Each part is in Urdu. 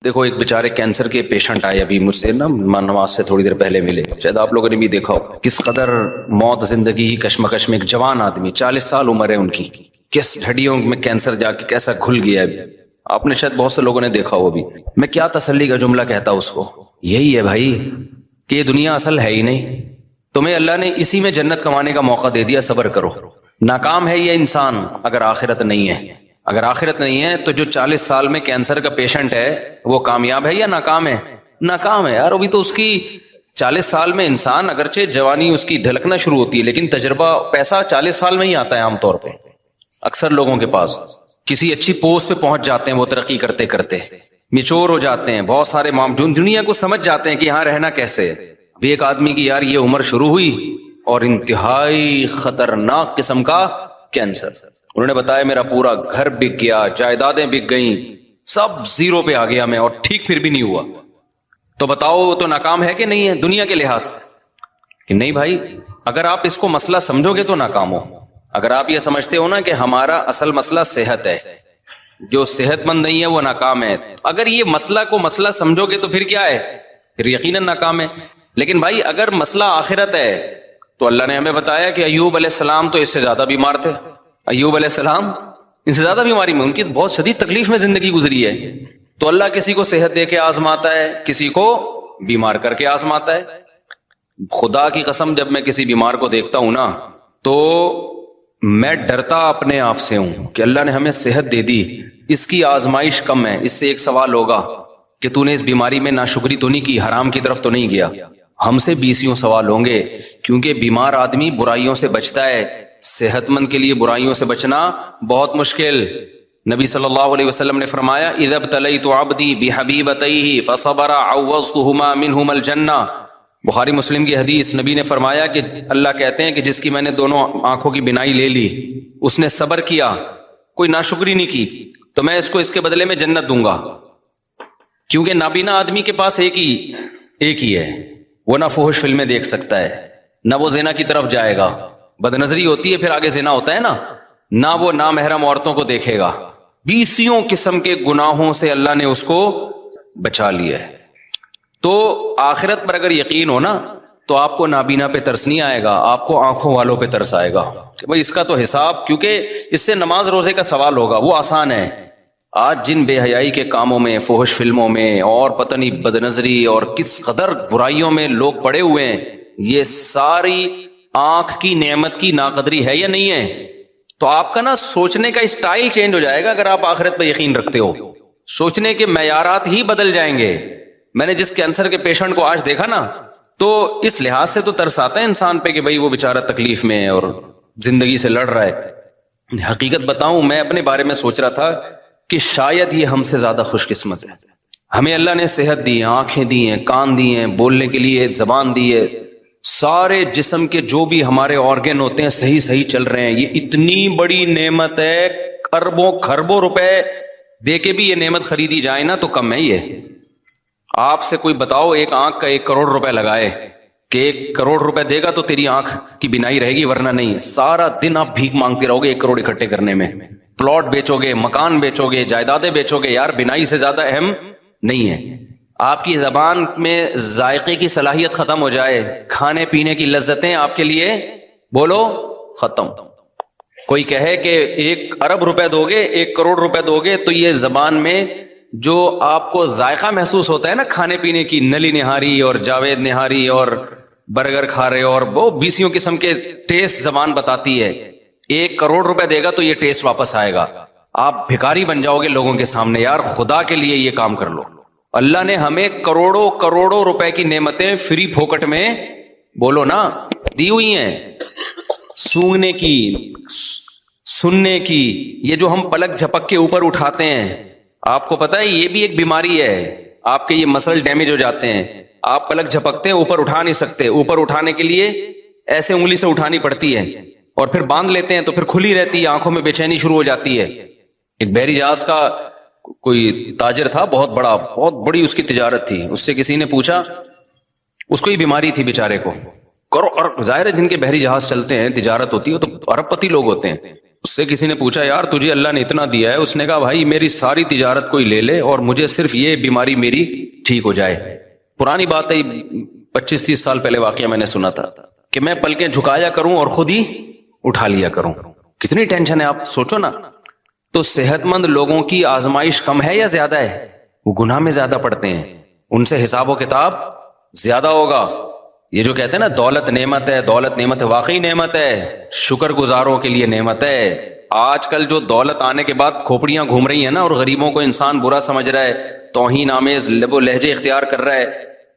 دیکھو ایک بیچارے کینسر کے پیشنٹ آئے ابھی مجھ سے نا نماز سے تھوڑی دیر پہلے ملے، شاید آپ لوگوں نے بھی دیکھا ہو کس قدر موت زندگی کی کشمکش میں، ایک جوان آدمی 40 سال عمر ہے ان کی، کس ہڈیوں میں کینسر جا کے کیسا گھل گیا ابھی، آپ نے شاید بہت سے لوگوں نے دیکھا ہو ابھی۔ میں کیا تسلی کا جملہ کہتا اس کو، یہی ہے بھائی کہ یہ دنیا اصل ہے ہی نہیں، تمہیں اللہ نے اسی میں جنت کمانے کا موقع دے دیا، صبر کرو۔ ناکام ہے یہ انسان اگر آخرت نہیں ہے، اگر آخرت نہیں ہے تو جو 40 سال میں کینسر کا پیشنٹ ہے وہ کامیاب ہے یا ناکام ہے؟ ناکام ہے یار۔ ابھی تو اس کی 40 سال میں انسان اگرچہ جوانی اس کی ڈھلکنا شروع ہوتی ہے، لیکن تجربہ پیسہ 40 سال میں ہی آتا ہے عام طور پہ اکثر لوگوں کے پاس۔ کسی اچھی پوسٹ پہ پہنچ جاتے ہیں وہ ترقی کرتے کرتے، میچور ہو جاتے ہیں، بہت سارے دنیا کو سمجھ جاتے ہیں کہ یہاں رہنا کیسے ہے۔ ابھی ایک آدمی کی یار یہ عمر شروع ہوئی اور انتہائی خطرناک قسم کا کینسر، انہوں نے بتایا میرا پورا گھر بک گیا، جائیدادیں بک گئیں، سب زیرو پہ آ گیا میں، اور ٹھیک پھر بھی نہیں ہوا۔ تو بتاؤ تو ناکام ہے کہ نہیں ہے دنیا کے لحاظ سے؟ کہ نہیں بھائی، اگر آپ اس کو مسئلہ سمجھو گے تو ناکام ہو۔ اگر آپ یہ سمجھتے ہو نا کہ ہمارا اصل مسئلہ صحت ہے، جو صحت مند نہیں ہے وہ ناکام ہے، اگر یہ مسئلہ کو مسئلہ سمجھو گے تو پھر کیا ہے؟ پھر یقیناً ناکام ہے۔ لیکن بھائی اگر مسئلہ آخرت ہے تو اللہ نے ہمیں بتایا کہ ایوب علیہ السلام تو اس سے زیادہ بیمار تھے، ایوب علیہ السلام اس سے زیادہ بیماری میں، ان کی بہت شدید تکلیف میں زندگی گزری ہے۔ تو اللہ کسی کو صحت دے کے آزماتا ہے، کسی کو بیمار کر کے آزماتا ہے۔ خدا کی قسم جب میں کسی بیمار کو دیکھتا ہوں نا تو میں ڈرتا اپنے آپ سے ہوں کہ اللہ نے ہمیں صحت دے دی، اس کی آزمائش کم ہے، اس سے ایک سوال ہوگا کہ تو نے اس بیماری میں ناشکری تو نہیں کی، حرام کی طرف تو نہیں گیا۔ ہم سے 20 سوال ہوں گے، کیونکہ بیمار آدمی برائیوں سے بچتا ہے، صحت مند کے لیے برائیوں سے بچنا بہت مشکل۔ نبی صلی اللہ علیہ وسلم نے فرمایا اذا ابتلیت عبدی بحبیبتیہ فصبر عوضتہما منہما الجنہ، بخاری مسلم کی حدیث۔ نبی نے فرمایا کہ اللہ کہتے ہیں کہ جس کی میں نے دونوں آنکھوں کی بینائی لے لی، اس نے صبر کیا، کوئی ناشکری نہیں کی، تو میں اس کو اس کے بدلے میں جنت دوں گا۔ کیونکہ نابینا آدمی کے پاس ایک ہی ہے، وہ نہ فحش فلمیں دیکھ سکتا ہے، نہ وہ زنا کی طرف جائے گا، بد نظری ہوتی ہے پھر آگے زنا ہوتا ہے نا، نہ وہ نامحرم عورتوں کو دیکھے گا۔ 20 قسم کے گناہوں سے اللہ نے اس کو بچا لیا ہے۔ تو آخرت پر اگر یقین ہو نا تو آپ کو نابینا پہ ترس نہیں آئے گا، آپ کو آنکھوں والوں پہ ترس آئے گا کہ بھئی اس کا تو حساب، کیونکہ اس سے نماز روزے کا سوال ہوگا، وہ آسان ہے۔ آج جن بے حیائی کے کاموں میں، فحش فلموں میں، اور پتہ نہیں بد نظری اور کس قدر برائیوں میں لوگ پڑے ہوئے ہیں، یہ ساری آنکھ کی نعمت کی ناقدری ہے یا نہیں ہے؟ تو آپ کا نا سوچنے کا اسٹائل چینج ہو جائے گا اگر آپ آخرت پہ یقین رکھتے ہو، سوچنے کے معیارات ہی بدل جائیں گے۔ میں نے جس کینسر کے پیشنٹ کو آج دیکھا نا تو اس لحاظ سے تو ترس آتا ہے انسان پہ کہ بھئی وہ بیچارہ تکلیف میں ہے اور زندگی سے لڑ رہا ہے۔ حقیقت بتاؤں، میں اپنے بارے میں سوچ رہا تھا کہ شاید یہ ہم سے زیادہ خوش قسمت ہے۔ ہمیں اللہ نے صحت دی ہے، آنکھیں دی ہیں، کان دی ہیں، بولنے کے لیے زبان دی ہے، سارے جسم کے جو بھی ہمارے آرگن ہوتے ہیں صحیح چل رہے ہیں۔ یہ اتنی بڑی نعمت ہے، اربوں خربوں روپے دے کے بھی یہ نعمت خریدی جائے نا تو کم ہے۔ یہ آپ سے کوئی بتاؤ ایک آنکھ کا 1 کروڑ روپے لگائے کہ 1 کروڑ روپے دے گا تو تیری آنکھ کی بینائی رہے گی، ورنہ نہیں۔ سارا دن آپ بھیک مانگتے رہو گے 1 کروڑ اکٹھے کرنے میں، پلاٹ بیچو گے، مکان بیچو گے، جائیدادیں بیچو گے، یار بینائی سے زیادہ اہم نہیں ہے۔ آپ کی زبان میں ذائقے کی صلاحیت ختم ہو جائے، کھانے پینے کی لذتیں آپ کے لیے بولو ختم۔ کوئی کہے کہ 1 ارب روپے دو گے، 1 کروڑ روپے دو گے، تو یہ زبان میں جو آپ کو ذائقہ محسوس ہوتا ہے نا کھانے پینے کی، نلی نہاری اور جاوید نہاری اور برگر کھا رہے اور وہ 20 قسم کے ٹیسٹ زبان بتاتی ہے، 1 کروڑ روپے دے گا تو یہ ٹیسٹ واپس آئے گا، آپ بھکاری بن جاؤ گے لوگوں کے سامنے۔ یار خدا کے لیے یہ کام کر لو۔ اللہ نے ہمیں کروڑوں روپے کی نعمتیں فری پھوکٹ میں بولو نا دی ہوئی ہیں، سونگنے کی، سننے کی، یہ جو ہم پلک جھپک کے اوپر اٹھاتے ہیں، آپ کو پتا ہے یہ بھی ایک بیماری ہے، آپ کے یہ مسل ڈیمیج ہو جاتے ہیں، آپ پلک جھپکتے ہیں اوپر اٹھا نہیں سکتے، اوپر اٹھانے کے لیے ایسے انگلی سے اٹھانی پڑتی ہے، اور پھر باندھ لیتے ہیں تو پھر کھلی رہتی ہے، آنکھوں میں بے چینی شروع ہو جاتی ہے۔ ایک بحری جہاز کا کوئی تاجر تھا، بہت بڑی اس کی تجارت تھی، اس سے کسی نے پوچھا، اس کو یہ بیماری تھی بیچارے کو، ظاہر ہے جن کے بحری جہاز چلتے ہیں، تجارت ہوتی ہے تو ارب پتی لوگ ہوتے ہیں، اس سے کسی نے پوچھا یار تجھے اللہ نے اتنا دیا ہے, اس نے کہا بھائی میری ساری تجارت کوئی لے لے اور مجھے صرف یہ بیماری میری ٹھیک ہو جائے. پرانی بات ہے, 25-30 سال پہلے واقعہ میں نے سنا تھا کہ میں پلکیں جھکایا کروں اور خود ہی اٹھا لیا کروں. کتنی ٹینشن ہے آپ سوچو نا. تو صحت مند لوگوں کی آزمائش کم ہے یا زیادہ ہے؟ وہ گناہ میں زیادہ پڑتے ہیں, ان سے حساب و کتاب زیادہ ہوگا. یہ جو کہتے ہیں نا دولت نعمت ہے, دولت نعمت ہے, واقعی نعمت ہے, شکر گزاروں کے لیے نعمت ہے. آج کل جو دولت آنے کے بعد کھوپڑیاں گھوم رہی ہیں نا اور غریبوں کو انسان برا سمجھ رہا ہے, توہین آمیز لب و لہجے اختیار کر رہا ہے,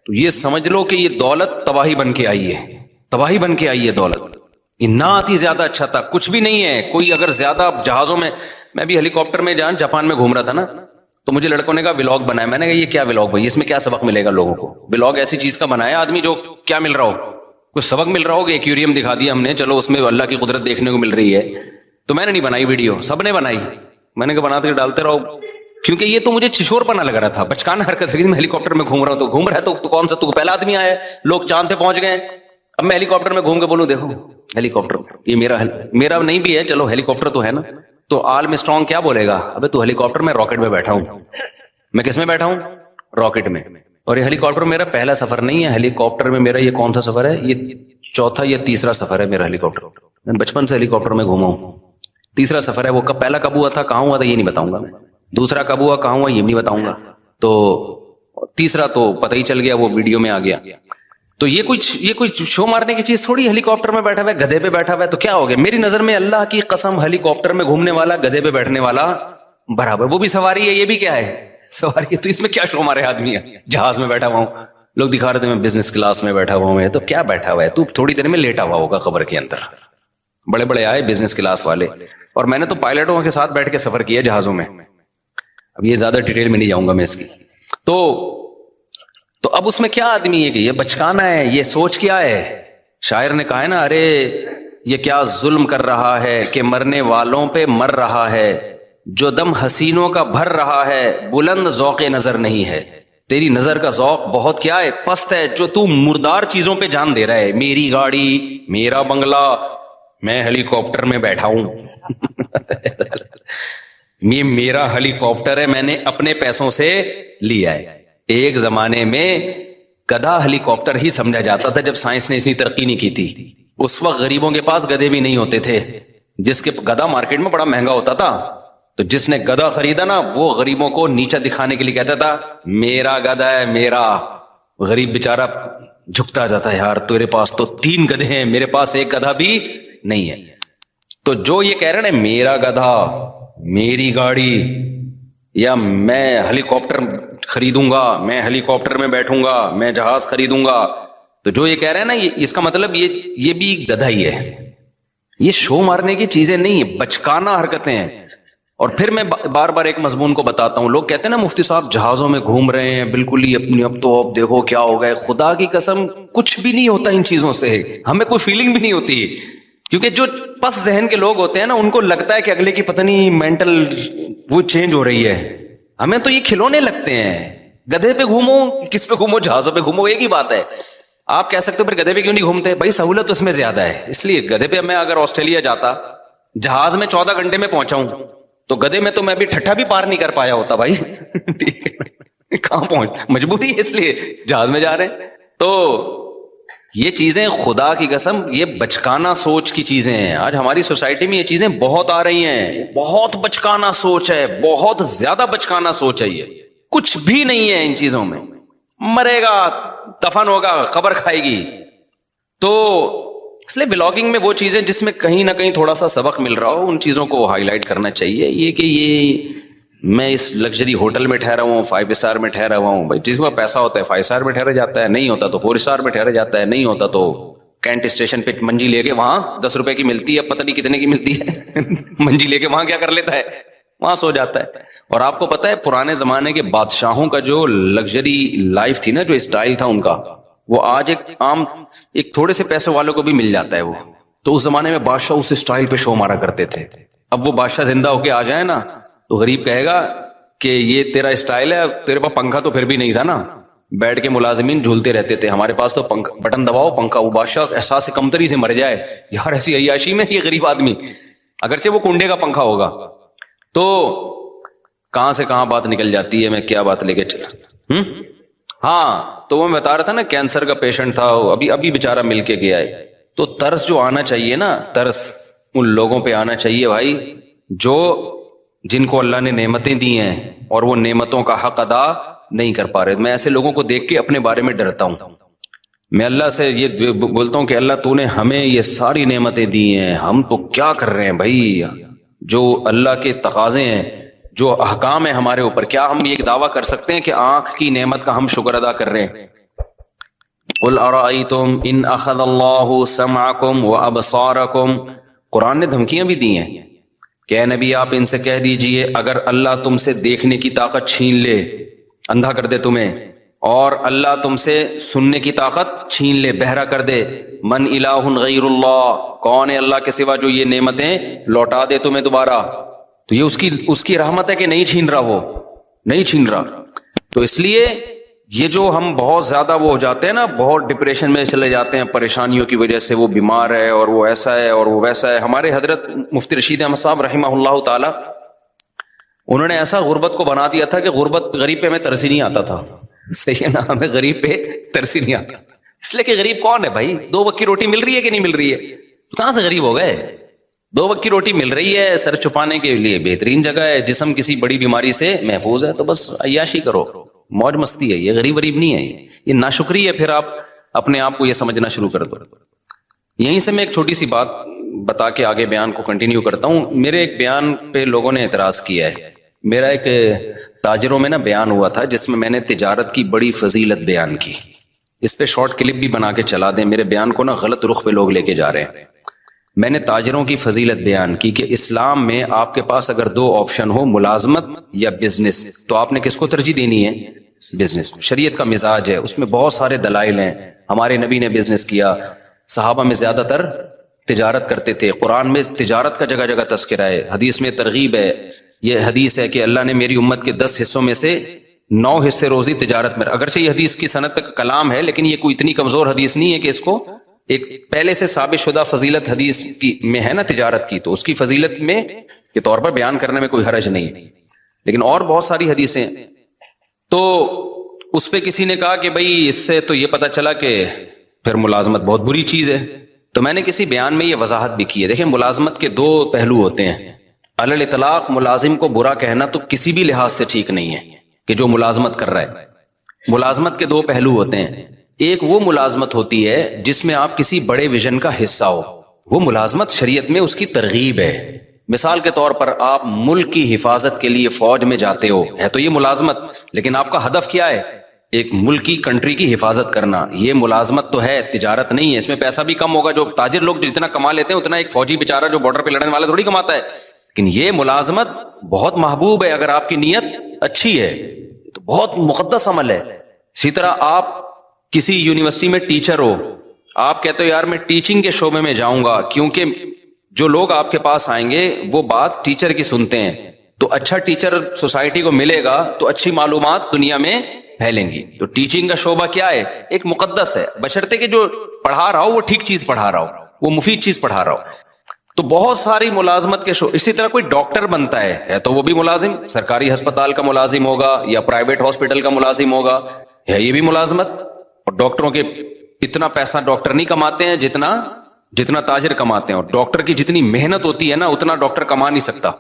تو یہ سمجھ لو کہ یہ دولت تباہی بن کے آئی ہے, تباہی بن کے آئی ہے دولت. یہ نہ آتی زیادہ اچھا تھا, کچھ بھی نہیں ہے. کوئی اگر زیادہ جہازوں میں بھی ہیلی کاپٹر میں جاپان میں گھوم رہا تھا نا, تو مجھے لڑکوں نے کہا ولاگ بنایا. میں نے کہا یہ کیا ولاگ بھائی, اس میں کیا سبق ملے گا لوگوں کو؟ ولاگ ایسی چیز کا بنایا آدمی جو کیا مل رہا ہو, کچھ سبق مل رہا ہو. کہ ایکویریم دکھا دیا ہم نے, چلو اس میں اللہ کی قدرت دیکھنے کو مل رہی ہے. تو میں نے نہیں بنائی ویڈیو, سب نے بنائی. میں نے کہا بناتے ڈالتے رہو, کیونکہ یہ تو مجھے چھشور پنا لگ رہا تھا, بچکانہ حرکت ہے. میں ہیلی کاپٹر میں گھوم رہا ہوں, تو گھوم رہا ہے تو کون سا تو پہلا آدمی آیا ہے, لوگ چاند پہ پہنچ گئے. اب میں ہیلی کاپٹر میں گھوم کے بولوں دیکھو ہیلی کاپٹر, یہ میرا نہیں بھی ہے, چلو ہیلی کاپٹر تو ہے نا. تو آرم اسٹرانگ کیا بولے گا, ابے تو ہیلی کاپٹر میں راکٹ میں بیٹھا ہوں. میں کس میں بیٹھا ہوں؟ راکٹ میں. اور یہ ہیلی کاپٹر میرا پہلا سفر نہیں ہے. ہیلی کاپٹر میں میرا یہ کون سا سفر ہے, یہ چوتھا یا تیسرا سفر ہے میرا ہیلی کاپٹر. میں بچپن سے ہیلی کاپٹر میں گھوما ہوں. تیسرا سفر ہے. وہ کب پہلا کب ہوا تھا, کہاں ہوا تھا, یہ نہیں بتاؤں گا میں. دوسرا کب ہوا, کہاں ہوا, یہ نہیں بتاؤں گا. تو تیسرا تو پتہ ہی چل گیا, وہ ویڈیو میں آ گیا. تو یہ کوئی شو مارنے کی چیز تھوڑی. ہیلی کاپٹر میں بیٹھا ہوا ہے, گدھے پہ بیٹھا ہوا ہے, تو کیا ہو گیا؟ میری نظر میں اللہ کی قسم ہیلی کاپٹر میں گھومنے والا گدھے پہ بیٹھنے والا برابر. وہ بھی سواری ہے, یہ بھی کیا ہے, سواری ہے. تو اس میں کیا شو مارے آدمی ہے, جہاز میں بیٹھا ہوا ہوں, لوگ دکھا رہے تھے میں بزنس کلاس میں بیٹھا ہوا ہوں. تو کیا بیٹھا ہوا ہے تو, تھوڑی دیر میں لیٹا ہوا ہوگا قبر کے اندر. بڑے بڑے آئے بزنس کلاس والے, اور میں نے تو پائلٹوں کے ساتھ بیٹھ کے سفر کیا جہازوں میں. اب یہ زیادہ ڈیٹیل میں نہیں جاؤں گا میں اس کی. تو اب اس میں کیا آدمی ہے کہ یہ بچکانا ہے, یہ سوچ کیا ہے. شاعر نے کہا ہے نا, ارے یہ کیا ظلم کر رہا ہے کہ مرنے والوں پہ مر رہا ہے, جو دم حسینوں کا بھر رہا ہے, بلند ذوق نظر نہیں ہے. تیری نظر کا ذوق بہت کیا ہے, پست ہے, جو تو مردار چیزوں پہ جان دے رہا ہے. میری گاڑی, میرا بنگلہ, میں ہیلی کاپٹر میں بیٹھا ہوں. یہ میرا ہیلی کاپٹر ہے, میں نے اپنے پیسوں سے لیا ہے. ایک زمانے میں گدھا ہیلی کاپٹر ہی سمجھا جاتا تھا, جب سائنس نے اتنی ترقی نہیں کی تھی. اس وقت غریبوں کے پاس گدھے بھی نہیں ہوتے تھے. جس کے گدھا مارکیٹ میں بڑا مہنگا ہوتا تھا, تو جس نے گدھا خریدا نا, وہ غریبوں کو نیچا دکھانے کے لیے کہتا تھا میرا گدھا ہے میرا. غریب بیچارہ جھکتا جاتا ہے, یار تیرے پاس تو 3 گدھے ہیں, میرے پاس ایک گدھا بھی نہیں ہے. تو جو یہ کہہ رہے ہیں میرا گدھا, میری گاڑی, یا میں ہیلی کاپٹر خریدوں گا, میں ہیلی کاپٹر میں بیٹھوں گا, میں جہاز خریدوں گا, تو جو یہ کہہ رہے ہیں نا, اس کا مطلب یہ بھی گدھا ہی ہے. یہ شو مارنے کی چیزیں نہیں ہیں, بچکانہ حرکتیں ہیں. اور پھر میں بار بار ایک مضمون کو بتاتا ہوں. لوگ کہتے ہیں نا مفتی صاحب جہازوں میں گھوم رہے ہیں بالکل ہی اپنی, اب تو اب دیکھو کیا ہو گئے. خدا کی قسم کچھ بھی نہیں ہوتا ان چیزوں سے, ہمیں کوئی فیلنگ بھی نہیں ہوتی. کیونکہ جو پس ذہن کے لوگ ہوتے ہیں نا, ان کو لگتا ہے کہ اگلے کی پتہ نہیں مینٹل وہ چینج ہو رہی ہے. ہمیں تو یہ کھلونے لگتے ہیں. گدھے پہ گھومو, کس پہ گھومو, جہازوں پہ گھومو, ایک ہی بات ہے. آپ کہہ سکتے ہو پھر گدھے پہ کیوں نہیں گھومتے؟ بھائی سہولت اس میں زیادہ ہے, اس لیے. گدھے پہ میں اگر آسٹریلیا جاتا, جہاز میں 14 گھنٹے میں پہنچا ہوں, تو گدھے میں تو میں بھی ٹھٹھا بھی پار نہیں کر پایا ہوتا بھائی. کہاں پہنچ, مجبوری ہے, اس لیے جہاز میں جا رہے ہیں. تو یہ چیزیں خدا کی قسم یہ بچکانہ سوچ کی چیزیں ہیں. آج ہماری سوسائٹی میں یہ چیزیں بہت آ رہی ہیں. بہت بچکانہ سوچ ہے, بہت زیادہ بچکانہ سوچ ہے. یہ کچھ بھی نہیں ہے ان چیزوں میں. مرے گا, دفن ہوگا, قبر کھائے گی. تو اس لیے ولاگنگ میں وہ چیزیں جس میں کہیں نہ کہیں تھوڑا سا سبق مل رہا ہو, ان چیزوں کو ہائی لائٹ کرنا چاہیے. یہ کہ یہ میں اس لگژری ہوٹل میں ٹھہرا ہوں, 5 اسٹار میں ٹھہرا ہوا ہوں. بھائی جس کا پیسہ ہوتا ہے 5 اسٹار میں ٹھہرا جاتا ہے, نہیں ہوتا تو 4 اسٹار میں ٹھہرا جاتا ہے, نہیں ہوتا تو کینٹ اسٹیشن پہ منجی لے کے, وہاں 10 روپے کی ملتی ہے, پتہ نہیں کتنے کی ملتی ہے, منجی لے کے وہاں کیا کر لیتا ہے, وہاں سو جاتا ہے. اور آپ کو پتا ہے پرانے زمانے کے بادشاہوں کا جو لگژری لائف تھی نا, جو اسٹائل تھا ان کا, وہ آج ایک تھوڑے سے پیسے والوں کو بھی مل جاتا ہے وہ. تو اس زمانے میں بادشاہ اس اسٹائل پہ شو مارا کرتے تھے. اب وہ بادشاہ زندہ ہو کے آ جائے نا, تو غریب کہے گا کہ یہ تیرا اسٹائل ہے, تیرے پاس پنکھا تو پھر بھی نہیں تھا نا, بیٹھ کے ملازمین جھولتے رہتے تھے, ہمارے پاس تو بٹن دباؤ پنکھا. وہ بادشاہ احساس کمتری سے مر جائے, یار ایسی عیاشی میں یہ غریب آدمی. اگرچہ وہ کنڈے کا پنکھا ہوگا. تو کہاں سے کہاں بات نکل جاتی ہے, میں کیا بات لے کے چلا. ہاں تو وہ میں بتا رہا تھا نا, کینسر کا پیشنٹ تھا, ابھی بیچارہ مل کے گیا ہے. تو ترس جو آنا چاہیے نا, ترس ان لوگوں پہ آنا چاہیے بھائی جن کو اللہ نے نعمتیں دی ہیں اور وہ نعمتوں کا حق ادا نہیں کر پا رہے. میں ایسے لوگوں کو دیکھ کے اپنے بارے میں ڈرتا ہوں. میں اللہ سے یہ بولتا ہوں کہ اللہ تو نے ہمیں یہ ساری نعمتیں دی ہیں, ہم تو کیا کر رہے ہیں بھائی. جو اللہ کے تقاضے ہیں, جو احکام ہیں ہمارے اوپر, کیا ہم یہ دعویٰ کر سکتے ہیں کہ آنکھ کی نعمت کا ہم شکر ادا کر رہے ہیں؟ قل ارأیتم ان اخذ اللہ سمعکم وابصارکم. قرآن نے دھمکیاں بھی دی ہیں کہ اے نبی آپ ان سے کہہ دیجئے اگر اللہ تم سے دیکھنے کی طاقت چھین لے, اندھا کر دے تمہیں, اور اللہ تم سے سننے کی طاقت چھین لے, بہرا کر دے, من الہ غیر اللہ, کون ہے اللہ کے سوا جو یہ نعمتیں لوٹا دے تمہیں دوبارہ. تو یہ اس کی رحمت ہے کہ نہیں چھین رہا, وہ نہیں چھین رہا. تو اس لیے یہ جو ہم بہت زیادہ وہ ہو جاتے ہیں نا, بہت ڈپریشن میں چلے جاتے ہیں پریشانیوں کی وجہ سے, وہ بیمار ہے اور وہ ایسا ہے اور وہ ویسا ہے. ہمارے حضرت مفتی رشید احمد صاحب رحمہ اللہ تعالی, انہوں نے ایسا غربت کو بنا دیا تھا کہ غریب پہ ہمیں ترس ہی نہیں آتا تھا. صحیح ہے نا, ہمیں غریب پہ ترس ہی نہیں آتا, اس لیے کہ غریب کون ہے بھائی؟ 2 وقت کی روٹی مل رہی ہے کہ نہیں مل رہی ہے؟ تو کہاں سے غریب ہو گئے؟ 2 وقت کی روٹی مل رہی ہے, سر چھپانے کے لیے بہترین جگہ ہے, جسم کسی بڑی بیماری سے محفوظ ہے, تو بس عیاشی کرو, موج مستی ہے. یہ غریب نہیں ہے, یہ ناشکری ہے. پھر آپ اپنے آپ کو یہ سمجھنا شروع کر دو. یہیں سے میں ایک چھوٹی سی بات بتا کے آگے بیان کو کنٹینیو کرتا ہوں. میرے ایک بیان پہ لوگوں نے اعتراض کیا ہے. میرا ایک تاجروں میں نا بیان ہوا تھا جس میں نے تجارت کی بڑی فضیلت بیان کی. اس پہ شارٹ کلپ بھی بنا کے چلا دیں, میرے بیان کو نا غلط رخ پہ لوگ لے کے جا رہے ہیں. میں نے تاجروں کی فضیلت بیان کی کہ اسلام میں آپ کے پاس اگر 2 آپشن ہو, ملازمت یا بزنس, تو آپ نے کس کو ترجیح دینی ہے؟ بزنس. شریعت کا مزاج ہے, اس میں بہت سارے دلائل ہیں. ہمارے نبی نے بزنس کیا, صحابہ میں زیادہ تر تجارت کرتے تھے, قرآن میں تجارت کا جگہ جگہ تذکرہ ہے, حدیث میں ترغیب ہے. یہ حدیث ہے کہ اللہ نے میری امت کے 10 حصوں میں سے 9 حصے روزی تجارت میں. اگرچہ یہ حدیث کی سند پہ کلام ہے, لیکن یہ کوئی اتنی کمزور حدیث نہیں ہے کہ اس کو ایک پہلے سے ثابت شدہ فضیلت حدیث کی میں ہے نا تجارت کی, تو اس کی فضیلت میں کے طور پر بیان کرنے میں کوئی حرج نہیں. لیکن اور بہت ساری حدیثیں, تو اس پہ کسی نے کہا کہ بھئی اس سے تو یہ پتا چلا کہ پھر ملازمت بہت بری چیز ہے. تو میں نے کسی بیان میں یہ وضاحت بھی کی ہے. دیکھیں, ملازمت کے 2 پہلو ہوتے ہیں. علی الاطلاق ملازم کو برا کہنا تو کسی بھی لحاظ سے ٹھیک نہیں ہے کہ جو ملازمت کر رہا ہے. ملازمت کے 2 پہلو ہوتے ہیں. ایک وہ ملازمت ہوتی ہے جس میں آپ کسی بڑے ویژن کا حصہ ہو, وہ ملازمت شریعت میں اس کی ترغیب ہے. مثال کے طور پر آپ ملک کی حفاظت کے لیے فوج میں جاتے ہو, ہے تو یہ ملازمت, لیکن آپ کا ہدف کیا ہے؟ ایک ملک کی کنٹری کی حفاظت کرنا. یہ ملازمت تو ہے, تجارت نہیں ہے. اس میں پیسہ بھی کم ہوگا, جو تاجر لوگ جتنا کما لیتے ہیں اتنا ایک فوجی بیچارہ جو بارڈر پہ لڑنے والا تھوڑی کماتا ہے. لیکن یہ ملازمت بہت محبوب ہے اگر آپ کی نیت اچھی ہے, تو بہت مقدس عمل ہے. اسی طرح آپ کسی یونیورسٹی میں ٹیچر ہو, آپ کہتے ہو یار میں ٹیچنگ کے شعبے میں جاؤں گا, کیونکہ جو لوگ آپ کے پاس آئیں گے وہ بات ٹیچر کی سنتے ہیں, تو اچھا ٹیچر سوسائٹی کو ملے گا تو اچھی معلومات دنیا میں پھیلیں گی. تو ٹیچنگ کا شعبہ کیا ہے؟ ایک مقدس ہے, بشرطے کہ جو پڑھا رہا ہو وہ ٹھیک چیز پڑھا رہا ہو, وہ مفید چیز پڑھا رہا ہو. تو بہت ساری ملازمت کے شعبے. اسی طرح کوئی ڈاکٹر بنتا ہے تو وہ بھی ملازم, سرکاری ہسپتال کا ملازم ہوگا یا پرائیویٹ ہاسپٹل کا ملازم ہوگا, ہے یہ بھی ملازمت. اور ڈاکٹروں کے اتنا پیسہ ڈاکٹر نہیں کماتے ہیں جتنا تاجر کماتے ہیں, اور ڈاکٹر کی جتنی محنت ہوتی ہے نا اتنا ڈاکٹر کما نہیں سکتا.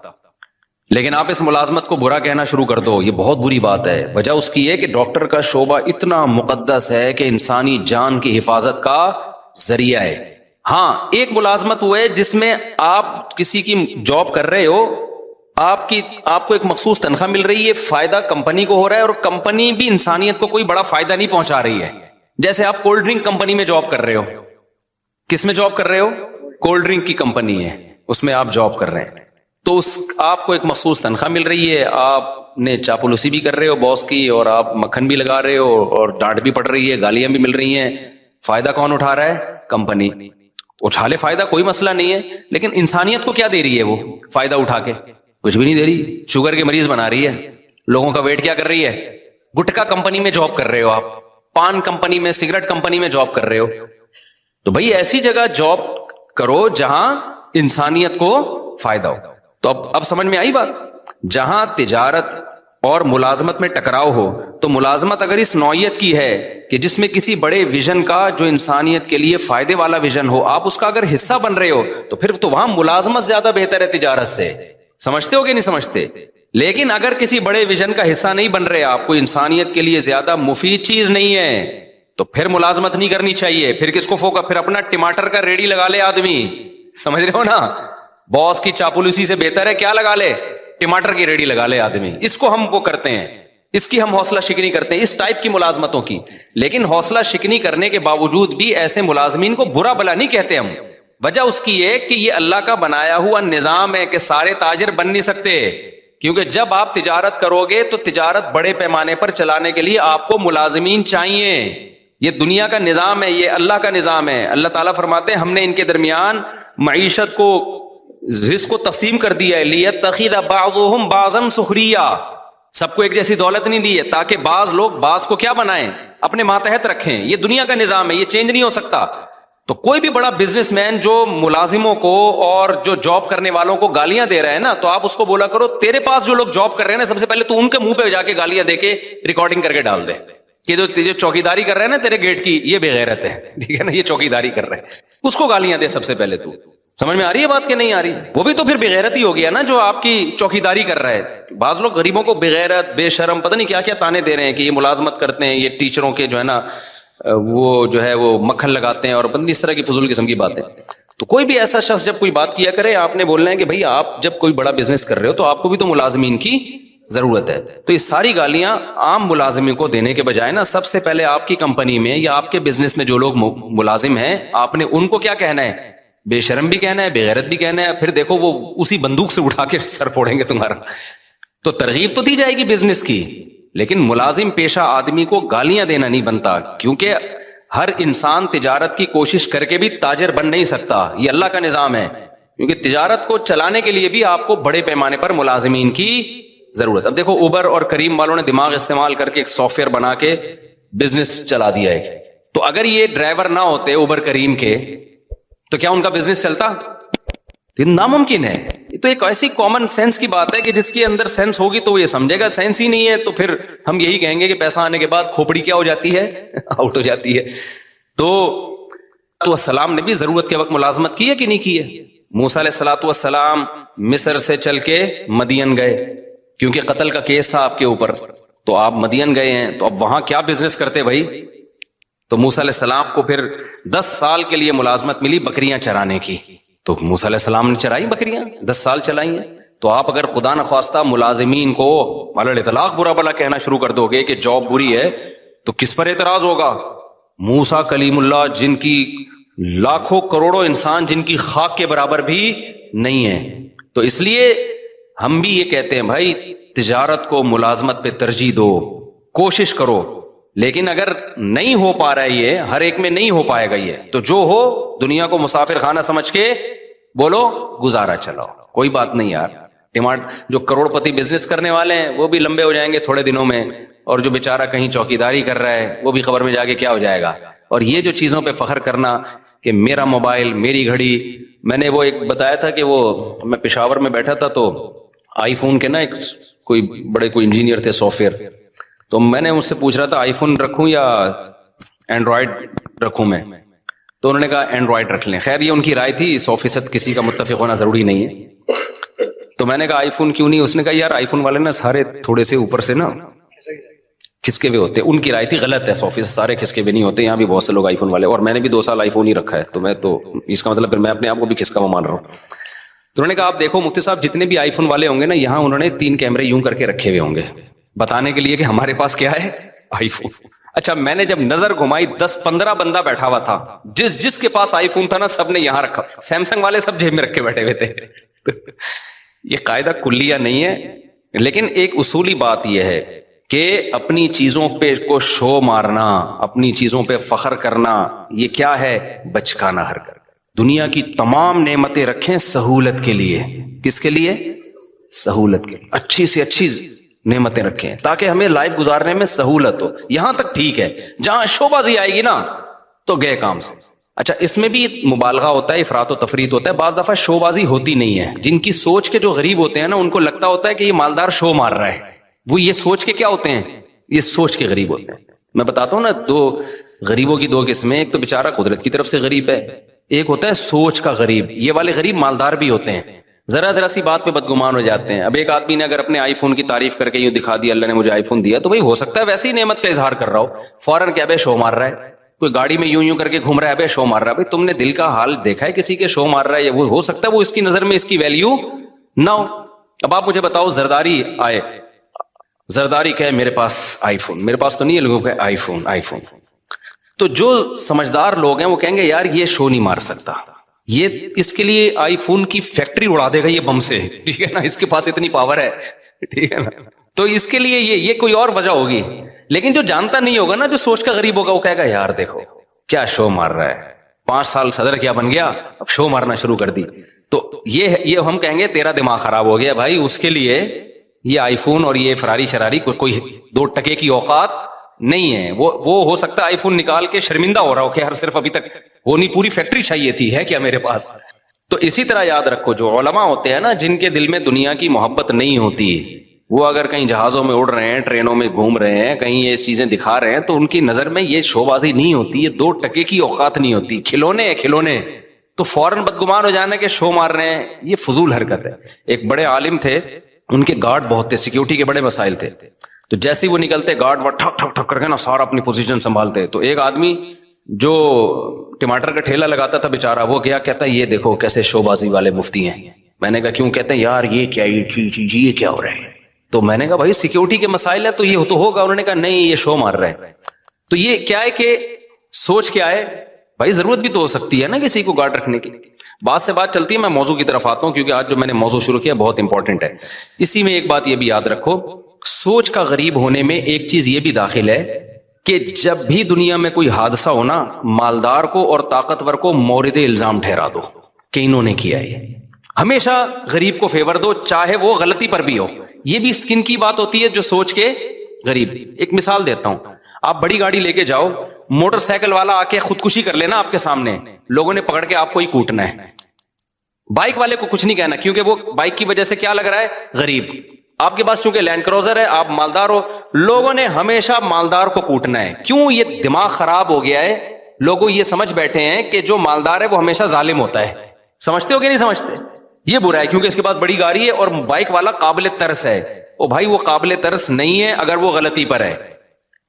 لیکن آپ اس ملازمت کو برا کہنا شروع کر دو, یہ بہت بری بات ہے. وجہ اس کی ہے کہ ڈاکٹر کا شعبہ اتنا مقدس ہے کہ انسانی جان کی حفاظت کا ذریعہ ہے. ہاں, ایک ملازمت وہ ہے جس میں آپ کسی کی جاب کر رہے ہو, آپ کو ایک مخصوص تنخواہ مل رہی ہے, فائدہ کمپنی کو ہو رہا ہے, اور کمپنی بھی انسانیت کو کوئی بڑا فائدہ نہیں پہنچا رہی ہے. جیسے آپ کولڈ ڈرنک کمپنی میں جاب کر رہے ہو. کس میں جاب کر رہے ہو؟ کولڈ ڈرنک کی کمپنی ہے, اس میں آپ جاب کر رہے ہیں. تو آپ کو ایک مخصوص تنخواہ مل رہی ہے, آپ نے چاپلوسی بھی کر رہے ہو باس کی, اور آپ مکھن بھی لگا رہے ہو, اور ڈانٹ بھی پڑ رہی ہے, گالیاں بھی مل رہی ہیں. فائدہ کون اٹھا رہا ہے؟ کمپنی. اٹھا لے فائدہ, کوئی مسئلہ نہیں ہے, لیکن انسانیت کو کیا دے رہی ہے وہ فائدہ اٹھا کے؟ کچھ بھی نہیں دے رہی. شوگر کے مریض بنا رہی ہے, لوگوں کا ویٹ کیا کر رہی ہے. گٹکا کمپنی میں جاب کر رہے ہو آپ, پان کمپنی میں, سگریٹ کمپنی میں جاب کر رہے ہو. تو بھائی ایسی جگہ جاب کرو جہاں انسانیت کو فائدہ ہو. تو اب سمجھ میں آئی بات. جہاں تجارت اور ملازمت میں ٹکراؤ ہو تو ملازمت اگر اس نوعیت کی ہے کہ جس میں کسی بڑے ویژن کا جو انسانیت کے لیے فائدے والا ویژن ہو, آپ اس کا اگر حصہ بن رہے ہو تو پھر تو وہاں ملازمت زیادہ بہتر ہے تجارت سے. سمجھتے ہو کہ نہیں سمجھتے؟ لیکن اگر کسی بڑے ویژن کا حصہ نہیں بن رہے آپ, کو انسانیت کے لیے زیادہ مفید چیز نہیں ہے, تو پھر ملازمت نہیں کرنی چاہیے. پھر کس کو فوکا, پھر اپنا ٹماٹر کا ریڑی لگا لے آدمی. سمجھ رہے ہو نا, باس کی چاپلوسی سے بہتر ہے کیا لگا لے, ٹماٹر کی ریڑی لگا لے آدمی. اس کو ہم وہ کرتے ہیں, اس کی ہم حوصلہ شکنی کرتے ہیں, اس ٹائپ کی ملازمتوں کی. لیکن حوصلہ شکنی کرنے کے باوجود بھی ایسے ملازمین کو برا بلا نہیں کہتے ہم. وجہ اس کی ہے کہ یہ اللہ کا بنایا ہوا نظام ہے کہ سارے تاجر بن نہیں سکتے. کیونکہ جب آپ تجارت کرو گے تو تجارت بڑے پیمانے پر چلانے کے لیے آپ کو ملازمین چاہیے. یہ دنیا کا نظام ہے, یہ اللہ کا نظام ہے. اللہ تعالیٰ فرماتے ہیں ہم نے ان کے درمیان معیشت کو, رزق کو تقسیم کر دیا ہے. لیتخذ بعضهم بعضا سخریا, سب کو ایک جیسی دولت نہیں دی ہے تاکہ بعض لوگ بعض کو کیا بنائیں, اپنے ماتحت رکھیں. یہ دنیا کا نظام ہے, یہ چینج نہیں ہو سکتا. تو کوئی بھی بڑا بزنس مین جو ملازموں کو اور جو جاب کرنے والوں کو گالیاں دے رہا ہے نا, تو آپ اس کو بولا کرو تیرے پاس جو لوگ جاب کر رہے ہیں نا, سب سے پہلے تو ان کے منہ پہ جا کے گالیاں دے کے ریکارڈنگ کر کے ڈال دے کہ جو چوکیداری کر رہے ہیں نا تیرے گیٹ کی, یہ بے غیرت ہے, ٹھیک ہے نا, یہ چوکیداری کر رہے ہیں, اس کو گالیاں دے سب سے پہلے. تو سمجھ میں آ رہی ہے بات کہ نہیں آ رہی؟ وہ بھی تو پھر بے غیرت ہی ہو گیا نا جو آپ کی چوکیداری کر رہا ہے. بعض لوگ غریبوں کو بے غیرت, بے شرم, پتہ نہیں کیا کیا تانے دے رہے ہیں کہ یہ ملازمت کرتے ہیں, یہ ٹیچروں کے جو ہے نا وہ جو ہے وہ مکھن لگاتے ہیں اور پتہ نہیں اس طرح کی فضول قسم کی باتیں. تو کوئی بھی ایسا شخص جب کوئی بات کیا کرے, آپ نے بولنا ہے کہ بھائی آپ جب کوئی بڑا بزنس کر رہے ہو تو آپ کو بھی تو ملازمین کی ضرورت ہے. تو یہ ساری گالیاں عام ملازمین کو دینے کے بجائے نا, سب سے پہلے آپ کی کمپنی میں یا آپ کے بزنس میں جو لوگ ملازم ہیں, آپ نے ان کو کیا کہنا ہے, بے شرم بھی کہنا ہے, بے غیرت بھی کہنا ہے. پھر دیکھو وہ اسی بندوق سے اٹھا کے سر پھوڑیں گے تمہارا. تو ترغیب تو دی جائے گی بزنس کی, لیکن ملازم پیشہ آدمی کو گالیاں دینا نہیں بنتا. کیونکہ ہر انسان تجارت کی کوشش کر کے بھی تاجر بن نہیں سکتا, یہ اللہ کا نظام ہے. کیونکہ تجارت کو چلانے کے لیے بھی آپ کو بڑے پیمانے پر ملازمین کی ضرورت. اب دیکھو اوبر اور کریم والوں نے دماغ استعمال کر کے ایک سافٹ ویئر بنا کے بزنس چلا دیا ہے. تو اگر یہ ڈرائیور نہ ہوتے اوبر کریم کے تو کیا ان کا بزنس چلتا؟ ناممکن ہے. یہ تو ایک ایسی کامن سینس کی بات ہے کہ جس کے اندر سینس ہوگی تو وہ یہ سمجھے گا, سینس ہی نہیں ہے تو پھر ہم یہی کہیں گے کہ پیسہ آنے کے بعد کھوپڑی کیا ہو جاتی ہے, آؤٹ ہو جاتی ہے. تو السلام نے بھی ضرورت کے وقت ملازمت کی ہے کہ نہیں کی ہے؟ موسیٰ علیہ الصلوۃ والسلام مصر سے چل کے مدین گئے کیونکہ قتل کا کیس تھا آپ کے اوپر, تو آپ مدین گئے ہیں, تو اب وہاں کیا بزنس کرتے بھائی؟ تو موسیٰ علیہ السلام کو پھر 10 سال کے لیے ملازمت ملی بکریاں چرانے کی. تو موسیٰ علیہ السلام نے چرائی بکریاں, 10 سال چلائی ہیں. تو آپ اگر خدا نخواستہ ملازمین کو علی الاطلاق برا بلا کہنا شروع کر دو گے کہ جاب بری ہے, تو کس پر اعتراض ہوگا؟ موسیٰ کلیم اللہ جن کی لاکھوں کروڑوں انسان جن کی خاک کے برابر بھی نہیں ہے. تو اس لیے ہم بھی یہ کہتے ہیں بھائی تجارت کو ملازمت پہ ترجیح دو, کوشش کرو. لیکن اگر نہیں ہو پا رہا ہے, یہ ہر ایک میں نہیں ہو پائے گا یہ, تو جو ہو دنیا کو مسافر خانہ سمجھ کے بولو گزارا چلاؤ, کوئی بات نہیں یار. جو کروڑ پتی بزنس کرنے والے ہیں وہ بھی لمبے ہو جائیں گے تھوڑے دنوں میں, اور جو بیچارہ کہیں چوکیداری کر رہا ہے وہ بھی خبر میں جا کے کیا ہو جائے گا. اور یہ جو چیزوں پہ فخر کرنا کہ میرا موبائل, میری گھڑی, میں نے وہ ایک بتایا تھا کہ وہ میں پشاور میں بیٹھا تھا تو آئی فون کے نا ایک کوئی انجینئر تھے سافٹ ویئر, تو میں نے ان سے پوچھ رہا تھا آئی فون رکھوں یا اینڈرائڈ رکھوں میں, تو انہوں نے کہا اینڈرائڈ رکھ لیں. خیر یہ ان کی رائے تھی, 100% کسی کا متفق ہونا ضروری نہیں ہے. تو میں نے کہا آئی فون کیوں نہیں؟ اس نے کہا یار آئی فون والے نا سارے تھوڑے سے اوپر سے نا کھسکے ہوئے ہوتے ہیں. ان کی رائے تھی غلط ہے, 100% سارے کھسکے ہوئے نہیں ہوتے. یہاں بھی بہت سے لوگ آئی فون والے, اور میں نے بھی 2 سال آئی فون ہی رکھا ہے, تو میں تو اس کا مطلب پھر میں اپنے آپ کو بھی کھسکا مان رہا ہوں. تو انہوں نے کہا آپ دیکھو مفتی صاحب جتنے بھی آئی فون والے ہوں گے نا, یہاں انہوں نے 3 کیمرے یوں کر کے رکھے ہوئے ہوں گے بتانے کے لیے کہ ہمارے پاس کیا ہے, آئی فون. اچھا میں نے جب نظر گھمائی 10-15 بندہ بیٹھا ہوا تھا, جس کے پاس آئی فون تھا نا سب نے یہاں رکھا, سیمسنگ والے سب جیب میں رکھ کے بیٹھے ہوئے تھے. یہ قاعدہ کلیہ نہیں ہے, لیکن ایک اصولی بات یہ ہے کہ اپنی چیزوں پہ کو شو مارنا, اپنی چیزوں پہ فخر کرنا, یہ کیا ہے؟ بچکانا حرکت. دنیا کی تمام نعمتیں رکھیں سہولت کے لیے. کس کے لیے؟ سہولت کے لیے. اچھی سے اچھی نعمتیں رکھیں تاکہ ہمیں لائف گزارنے میں سہولت ہو. یہاں تک ٹھیک ہے, جہاں شوبازی آئے گی نا تو گئے کام سے. اچھا اس میں بھی مبالغہ ہوتا ہے, افراط و تفریط ہوتا ہے, بعض دفعہ شو بازی ہوتی نہیں ہے. جن کی سوچ کے جو غریب ہوتے ہیں نا ان کو لگتا ہوتا ہے کہ یہ مالدار شو مار رہا ہے, وہ یہ سوچ کے کیا ہوتے ہیں, یہ سوچ کے غریب ہوتے ہیں. میں بتاتا ہوں نا, دو غریبوں کی دو قسمیں, ایک تو بےچارہ قدرت کی طرف سے غریب ہے, ایک ہوتا ہے سوچ کا غریب. یہ والے غریب مالدار بھی ہوتے ہیں, ذرا ذرا سی بات پہ بدگمان ہو جاتے ہیں. اب ایک آدمی نے اگر اپنے آئی فون کی تعریف کر کے یوں دکھا دیا اللہ نے مجھے آئی فون دیا, تو بھائی ہو سکتا ہے ویسے ہی نعمت کا اظہار کر رہا ہو, فوراً کیا بھائی شو مار رہا ہے. کوئی گاڑی میں یوں کر کے گھوم رہا ہے بھائی شو مار رہا ہے. بھائی تم نے دل کا حال دیکھا ہے کسی کے, شو مار رہا ہے, یا وہ ہو سکتا ہے وہ اس کی نظر میں اس کی ویلیو نہ ہو. اب آپ مجھے بتاؤ, زرداری آئے, زرداری کہے میرے پاس آئی فون, میرے پاس تو نہیں ہے, لوگوں کا آئی فون آئی فون. تو جو سمجھدار لوگ ہیں وہ کہیں گے یار یہ شو نہیں مار سکتا, یہ اس کے لیے آئی فون کی فیکٹری اڑا دے گا یہ بم سے, ٹھیک ہے نا, اس کے پاس اتنی پاور ہے, ٹھیک ہے نا, تو اس کے لیے یہ کوئی اور وجہ ہوگی. لیکن جو جانتا نہیں ہوگا نا, جو سوچ کا غریب ہوگا, وہ کہے گا یار دیکھو کیا شو مار رہا ہے, 5 سال صدر کیا بن گیا, اب شو مارنا شروع کر دی. تو یہ ہم کہیں گے تیرا دماغ خراب ہو گیا بھائی, اس کے لیے یہ آئی فون اور یہ فراری شراری کوئی 2 ٹکے کی اوقات نہیں ہے. وہ ہو سکتا ہے آئی فون نکال کے شرمندہ ہو رہا ہو کہ یار صرف ابھی تک وہ نہیں, پوری فیکٹری چاہیے تھی, ہے کیا میرے پاس. تو اسی طرح یاد رکھو, جو علماء ہوتے ہیں نا, جن کے دل میں دنیا کی محبت نہیں ہوتی, وہ اگر کہیں جہازوں میں اڑ رہے ہیں, ٹرینوں میں گھوم رہے ہیں, کہیں یہ چیزیں دکھا رہے ہیں, تو ان کی نظر میں یہ شو بازی نہیں ہوتی, یہ 2 ٹکے کی اوقات نہیں ہوتی, کھلونے کھلونے. تو فوراً بدگمان ہو جانا کہ شو مار رہے ہیں, یہ فضول حرکت ہے. ایک بڑے عالم تھے, ان کے گارڈ بہت تھے, سیکیورٹی کے بڑے مسائل تھے. تو جیسے ہی وہ نکلتے گارڈ وہ ٹھک ٹھک ٹھک کر کے نا سارا اپنی پوزیشن سنبھالتے. تو ایک آدمی جو ٹماٹر کا ٹھیلا لگاتا تھا بیچارہ, وہ گیا, کہتا ہے یہ دیکھو کیسے شو بازی والے مفتی ہیں. میں نے کہا کیوں؟ کہتے ہیں یار یہ کیا, یہ کیا ہو رہا ہے. تو میں نے کہا بھائی سیکیورٹی کے مسائل ہے تو یہ تو ہوگا. انہوں نے کہا نہیں یہ شو مار رہا ہے. تو یہ کیا ہے کہ سوچ کیا ہے بھائی, ضرورت بھی تو ہو سکتی ہے نا کسی کو گارڈ رکھنے کی. بات سے بات چلتی ہے, میں موضوع کی طرف آتا ہوں کیونکہ آج جو میں نے موضوع شروع کیا بہت امپورٹنٹ ہے. اسی میں ایک بات یہ بھی یاد رکھو, سوچ کا غریب ہونے میں ایک چیز یہ بھی داخل ہے کہ جب بھی دنیا میں کوئی حادثہ ہونا, مالدار کو اور طاقتور کو مورد الزام ٹھہرا دو کہ انہوں نے کیا ہے. ہمیشہ غریب کو فیور دو, چاہے وہ غلطی پر بھی ہو. یہ بھی اسکن کی بات ہوتی ہے جو سوچ کے غریب. ایک مثال دیتا ہوں, آپ بڑی گاڑی لے کے جاؤ, موٹر سائیکل والا آ کے خودکشی کر لینا آپ کے سامنے, لوگوں نے پکڑ کے آپ کو ہی کوٹنا ہے. بائک والے کو کچھ نہیں کہنا کیونکہ وہ بائک کی وجہ سے کیا لگ رہا ہے, غریب. آپ کے پاس چونکہ لینڈ کروزر ہے, آپ مالدار ہو, لوگوں نے ہمیشہ مالدار کو کوٹنا ہے. کیوں؟ یہ دماغ خراب ہو گیا ہے. لوگوں یہ سمجھ بیٹھے ہیں کہ جو مالدار ہے وہ ہمیشہ ظالم ہوتا ہے. سمجھتے ہو کہ نہیں سمجھتے؟ یہ برا ہے کیونکہ اس کے پاس بڑی گاڑی ہے اور بائک والا قابل ترس ہے. او بھائی وہ قابل ترس نہیں ہے اگر وہ غلطی پر ہے.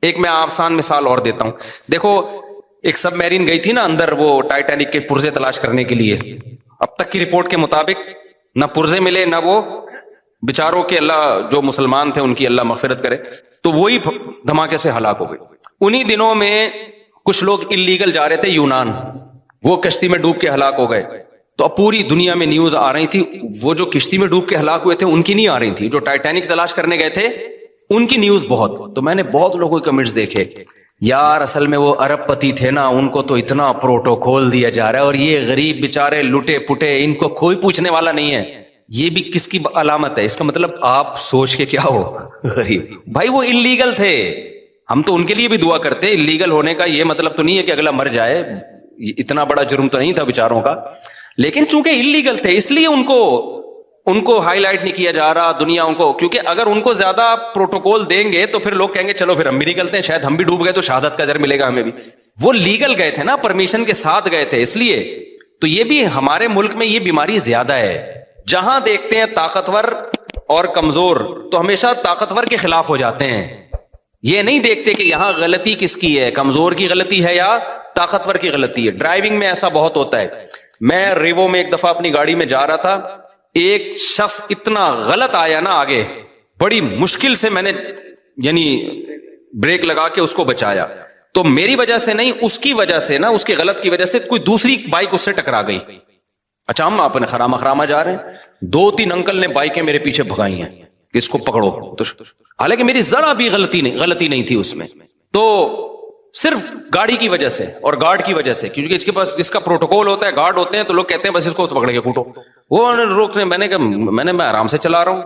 ایک میں آسان مثال اور دیتا ہوں. دیکھو ایک سب میرین گئی تھی نا اندر, وہ ٹائٹینک کے پرزے تلاش کرنے کے لیے. اب تک کی رپورٹ کے مطابق نہ پرزے ملے, نہ وہ بیچاروں کے, اللہ جو مسلمان تھے ان کی اللہ مغفرت کرے, تو وہی دھماکے سے ہلاک ہو گئے. انہی دنوں میں کچھ لوگ اللیگل جا رہے تھے یونان, وہ کشتی میں ڈوب کے ہلاک ہو گئے. تو اب پوری دنیا میں نیوز آ رہی تھی, وہ جو کشتی میں ڈوب کے ہلاک ہوئے تھے ان کی نہیں آ رہی تھی, جو ٹائٹینک تلاش کرنے گئے تھے ان کی نیوز بہت. تو میں نے بہت لوگوں کے کمنٹس دیکھے, یار اصل میں وہ ارب پتی تھے نا, ان کو تو اتنا پروٹوکول دیا جا رہا ہے, اور یہ غریب بیچارے لٹے پٹے, ان کو کوئی پوچھنے والا نہیں ہے. یہ بھی کس کی علامت ہے؟ اس کا مطلب آپ سوچ کے کیا ہو, غریب. بھائی وہ اللیگل تھے, ہم تو ان کے لیے بھی دعا کرتے. اللیگل ہونے کا یہ مطلب تو نہیں ہے کہ اگلا مر جائے, اتنا بڑا جرم تو نہیں تھا بیچاروں کا, لیکن چونکہ اللیگل تھے اس لیے ان کو ہائی لائٹ نہیں کیا جا رہا دنیا ان کو. کیونکہ اگر ان کو زیادہ پروٹوکول دیں گے تو پھر لوگ کہیں گے چلو پھر ہم بھی نکلتے ہیں, شاید ہم بھی ڈوب گئے تو شہادت کا اجر ملے گا ہمیں بھی. وہ لیگل گئے تھے نا, پرمیشن کے ساتھ گئے تھے, اس لیے. تو یہ بھی ہمارے ملک میں یہ بیماری زیادہ ہے. جہاں دیکھتے ہیں طاقتور اور کمزور تو ہمیشہ طاقتور کے خلاف ہو جاتے ہیں. یہ نہیں دیکھتے کہ یہاں غلطی کس کی ہے, کمزور کی غلطی ہے یا طاقتور کی غلطی ہے. ڈرائیونگ میں ایسا بہت ہوتا ہے. میں ریوو میں ایک دفعہ اپنی گاڑی میں جا رہا تھا, ایک شخص اتنا غلط آیا نا آگے, بڑی مشکل سے میں نے یعنی بریک لگا کے اس کو بچایا. تو میری وجہ سے نہیں, اس کی وجہ سے نا, اس کے غلط کی وجہ سے کوئی دوسری بائک اس سے ٹکرا گئی. اچھا ہم اپنے خرامہ جا رہے ہیں, 2-3 انکل نے بائکیں میرے پیچھے بھگائی ہیں کہ اس کو پکڑو. تو حالانکہ میری ذرا بھی غلطی نہیں تھی اس میں, تو صرف گاڑی کی وجہ سے اور گارڈ کی وجہ سے, کیونکہ اس کے پاس جس کا پروٹوکول ہوتا ہے, گارڈ ہوتے ہیں, تو لوگ کہتے ہیں بس اس کو پکڑ کے کوٹو. وہ روکنے, میں نے کہا میں آرام سے چلا رہا ہوں.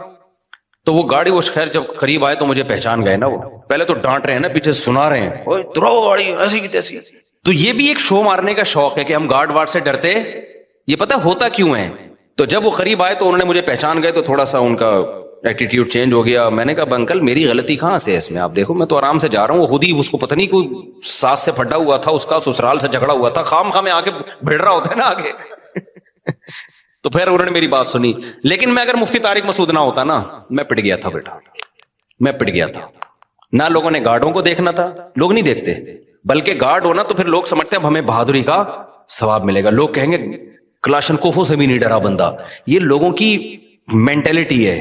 تو وہ گاڑی, وہ خیر جب قریب آئے تو مجھے پہچان گئے نا. وہ پہلے تو ڈانٹ رہے ہیں نا, پیچھے سنا رہے ہیں, اوئے تراؤ گاڑی ایسی کی تیسی. تو یہ بھی ایک شو مارنے کا شوق ہے کہ ہم گارڈ وارڈ سے ڈرتے. یہ پتہ ہوتا کیوں ہے؟ تو جب وہ قریب آئے تو انہوں نے مجھے پہچان گئے تو تھوڑا سا ان کا ایٹیٹیوڈ چینج ہو گیا. میں نے کہا انکل میری غلطی کہاں سے ہے اس میں؟ آپ دیکھو میں تو آرام سے جا رہا ہوں. وہ خود ہی اس کو پتہ نہیں کوئی ساس سے پھٹا ہوا تھا, اس کا سسرال سے جھگڑا ہوا تھا, خام خام میں آگے بھیڑ رہا ہوتا ہے نا آگے. تو پھر انہوں نے میری بات سنی. لیکن میں اگر مفتی طارق مسعود نہ ہوتا نا, میں پٹ گیا تھا بیٹا, میں پٹ گیا تھا. نہ لوگوں نے گارڈوں کو دیکھنا تھا, لوگ نہیں دیکھتے, بلکہ گارڈ ہونا تو پھر لوگ سمجھتے ہیں اب ہمیں بہادری کا ثواب ملے گا. لوگ کہیں گے کلاشنکوفوں سے بھی نہیں ڈرا بندہ. یہ لوگوں کی مینٹلٹی ہے.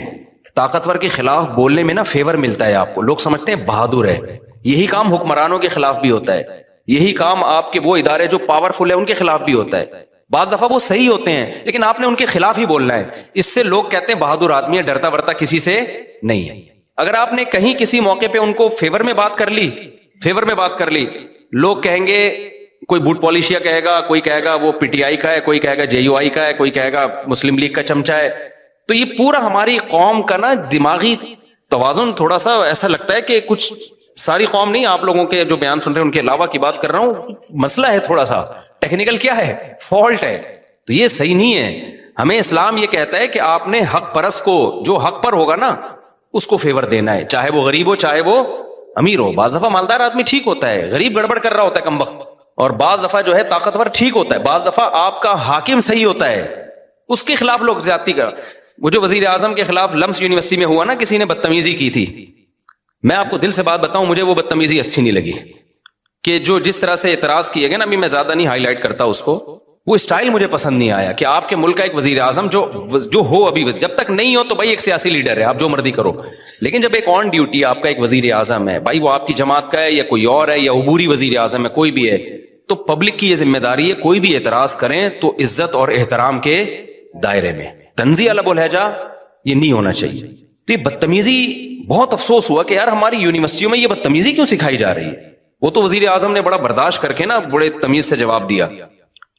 طاقتور کے خلاف بولنے میں نا فیور ملتا ہے آپ کو, لوگ سمجھتے ہیں بہادر ہے. یہی کام حکمرانوں کے خلاف بھی ہوتا ہے, یہی کام آپ کے وہ ادارے جو پاورفل ہے ان کے خلاف بھی ہوتا ہے. بعض دفعہ وہ صحیح ہوتے ہیں لیکن آپ نے ان کے خلاف ہی بولنا ہے. اس سے لوگ کہتے ہیں بہادر آدمی ہے, ڈرتا ورتا کسی سے نہیں ہے. اگر آپ نے کہیں کسی موقع پہ ان کو فیور میں بات کر لی, لوگ کہیں گے کوئی بوٹ پالیشیا کہے گا, کوئی کہے گا وہ پی ٹی آئی کا ہے, کوئی کہے گا جے یو آئی کا ہے, کوئی کہے گا مسلم لیگ کا چمچہ ہے. تو یہ پورا ہماری قوم کا نا دماغی توازن تھوڑا سا ایسا لگتا ہے کہ کچھ ساری قوم نہیں, آپ لوگوں کے جو بیان سن رہے ہیں ان کے علاوہ کی بات کر رہا ہوں, مسئلہ ہے تھوڑا سا ٹیکنیکل, کیا ہے فالٹ ہے. تو یہ صحیح نہیں ہے. ہمیں اسلام یہ کہتا ہے کہ آپ نے حق پرست کو جو حق پر ہوگا نا اس کو فیور دینا ہے, چاہے وہ غریب ہو چاہے وہ امیر ہو. بعض دفعہ مالدار آدمی ٹھیک ہوتا ہے, غریب گڑبڑ کر رہا ہوتا ہے کم وقت, اور بعض دفعہ جو ہے طاقتور ٹھیک ہوتا ہے. بعض دفعہ آپ کا حاکم صحیح ہوتا ہے, اس کے خلاف لوگ زیادتی کر. وہ جو وزیر اعظم کے خلاف لمس یونیورسٹی میں ہوا نا, کسی نے بدتمیزی کی تھی, میں آپ کو دل سے بات بتاؤں, مجھے وہ بدتمیزی اچھی نہیں لگی. کہ جو جس طرح سے اعتراض کیے گئے نا, ابھی میں زیادہ نہیں ہائی لائٹ کرتا اس کو, وہ اسٹائل مجھے پسند نہیں آیا. کہ آپ کے ملک کا ایک وزیر اعظم جو ہو, ابھی جب تک نہیں ہو تو بھائی ایک سیاسی لیڈر ہے, آپ جو مرضی کرو, لیکن جب ایک آن ڈیوٹی آپ کا ایک وزیر اعظم ہے, بھائی وہ آپ کی جماعت کا ہے یا کوئی اور ہے یا عبوری وزیر اعظم ہے, کوئی بھی ہے, تو پبلک کی یہ ذمہ داری ہے کوئی بھی اعتراض کریں تو عزت اور احترام کے دائرے میں. طنزی ادب و لہجہ یہ نہیں ہونا چاہیے. تو یہ بدتمیزی, بہت افسوس ہوا کہ یار ہماری یونیورسٹیوں میں یہ بدتمیزی کیوں سکھائی جا رہی ہے. وہ تو وزیر اعظم نے بڑا برداشت کر کے نا بڑے تمیز سے جواب دیا.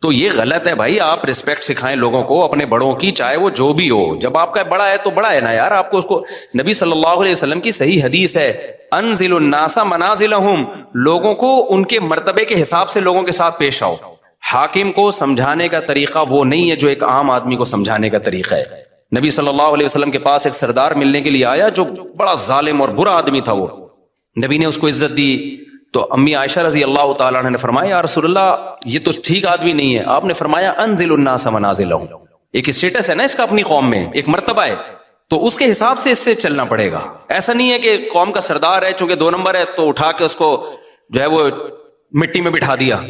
تو یہ غلط ہے بھائی, آپ رسپیکٹ سکھائیں لوگوں کو اپنے بڑوں کی, چاہے وہ جو بھی ہو. جب آپ کا بڑا ہے تو بڑا ہے نا یار, آپ کو اس کو, نبی صلی اللہ علیہ وسلم کی صحیح حدیث ہے, انزل الناس منازلہم, لوگوں کو ان کے مرتبے کے حساب سے لوگوں کے ساتھ پیش آؤ. حاکم کو سمجھانے کا طریقہ وہ نہیں ہے جو ایک عام آدمی کو سمجھانے کا طریقہ ہے. نبی صلی اللہ علیہ وسلم کے پاس ایک سردار ملنے کے لیے آیا جو بڑا ظالم اور برا آدمی تھا. وہ نبی نے اس کو عزت دی. تو امی عائشہ رضی اللہ تعالیٰ عنہ نے فرمایا یا رسول اللہ یہ تو ٹھیک آدمی نہیں ہے. آپ نے فرمایا انزل الناس منازلہم, ایک اسٹیٹس ہے نا اس کا اپنی قوم میں, ایک مرتبہ ہے, تو اس کے حساب سے اس سے چلنا پڑے گا. ایسا نہیں ہے کہ قوم کا سردار ہے چونکہ 2 نمبر ہے تو اٹھا کے اس کو جو ہے وہ مٹی میں بٹھا دیا.